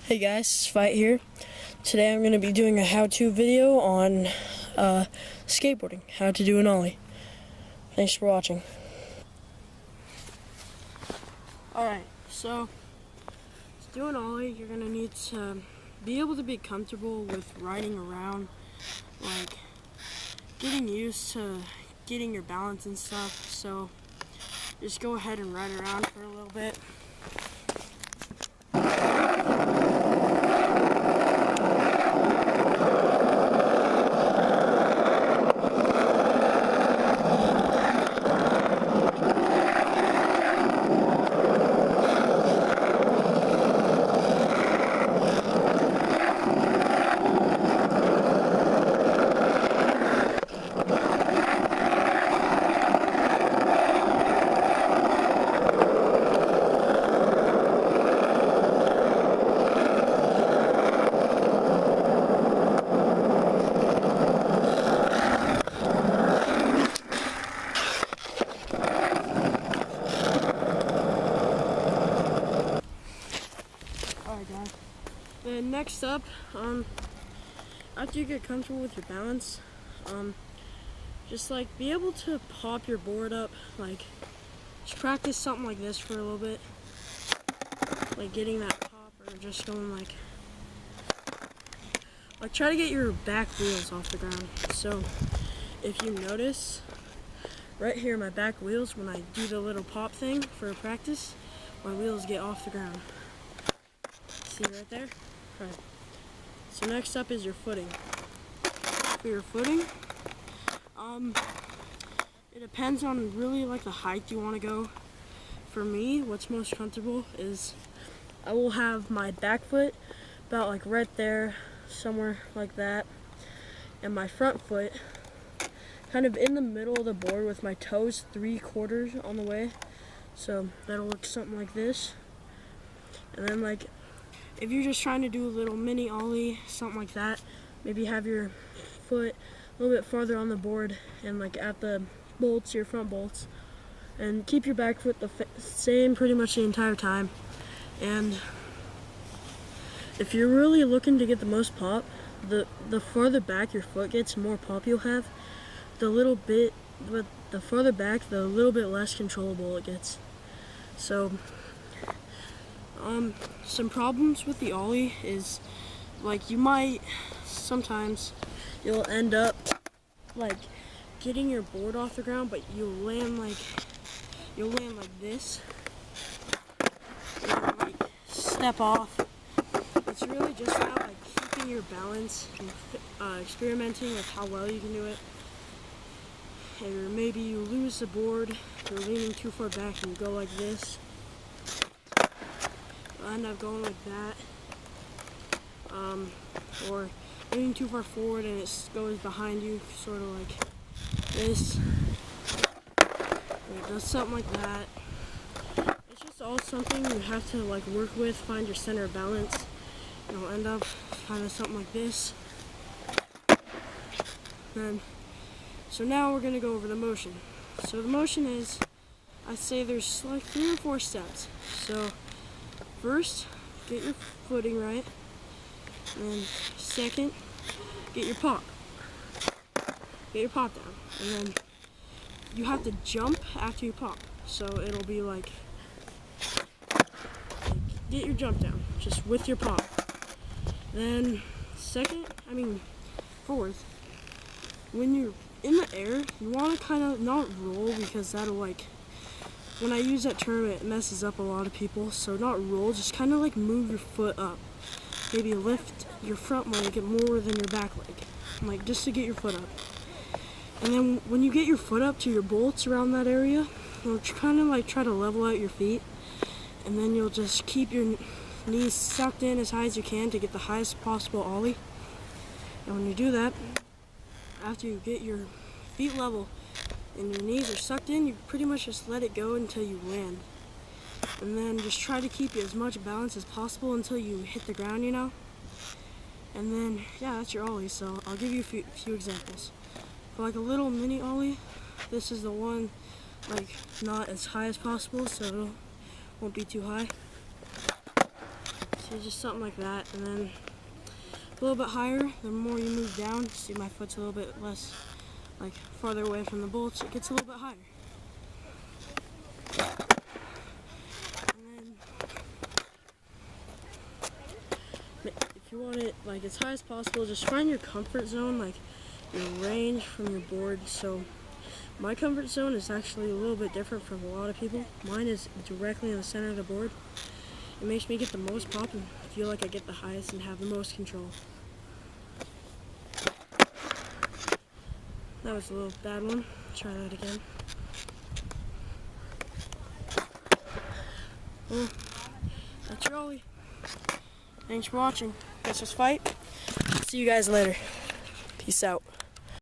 Hey guys, Fight here. Today I'm going to be doing a how-to video on skateboarding, how to do an ollie. Thanks for watching. Alright, so to do an ollie, you're going to need to be able to be comfortable with riding around, like getting used to getting your balance and stuff. So just go ahead and ride around for a little bit. Alright guys, then next up, after you get comfortable with your balance, just like be able to pop your board up, like just practice something like this for a little bit, like getting that pop, or just going like try to get your back wheels off the ground. So if you notice right here, my back wheels, when I do the little pop thing for practice, my wheels get off the ground. See right there? Alright. So next up is your footing. For your footing, it depends on really like the height you want to go. For me, what's most comfortable is I will have my back foot about like right there, somewhere like that, and my front foot kind of in the middle of the board with my toes 3/4 on the way. So that'll look something like this. And then like if you're just trying to do a little mini ollie, something like that, maybe have your foot a little bit farther on the board and like at the bolts, your front bolts, and keep your back foot the same pretty much the entire time. And if you're really looking to get the most pop, the farther back your foot gets, the more pop you'll have. But the farther back, the little bit less controllable it gets. So some problems with the ollie is like sometimes you'll end up like getting your board off the ground, but you'll land like this, and like step off. It's really just about like keeping your balance and experimenting with how well you can do it. Or maybe you lose the board, you're leaning too far back and you go like this. You'll end up going like that. Or leaning too far forward and it goes behind you, sort of like this. It does something like that. It's just all something you have to like work with, find your center of balance. You'll end up kind of something like this. So now we're going to go over the motion. So the motion is, I'd say there's like 3 or 4 steps. So first, get your footing right. And then second, get your pop. Get your pop down. And then you have to jump after you pop. So it'll be like get your jump down, just with your pop. Then fourth, when you're in the air, you want to kind of not roll, because that'll like, when I use that term, it messes up a lot of people. So not roll, just kind of like move your foot up. Maybe lift your front leg more than your back leg, like just to get your foot up. And then when you get your foot up to your bolts around that area, you'll kind of like try to level out your feet, and then you'll just keep your knees sucked in as high as you can to get the highest possible ollie. And when you do that, after you get your feet level and your knees are sucked in, you pretty much just let it go until you land. And then just try to keep as much balance as possible until you hit the ground, you know? And then, yeah, that's your ollie. So I'll give you a few examples. For like a little mini ollie, this is the one, like not as high as possible, so it won't be too high. See, just something like that, and then a little bit higher. The more you move down, see my foot's a little bit less, like farther away from the bolts, it gets a little bit higher. And then, if you want it like as high as possible, just find your comfort zone, like your range from your board. So my comfort zone is actually a little bit different from a lot of people. Mine is directly in the center of the board. It makes me get the most pop and feel like I get the highest and have the most control. That was a little bad one. Try that again. Well, that's your Ollie. Thanks for watching. Let's just fight. See you guys later. Peace out.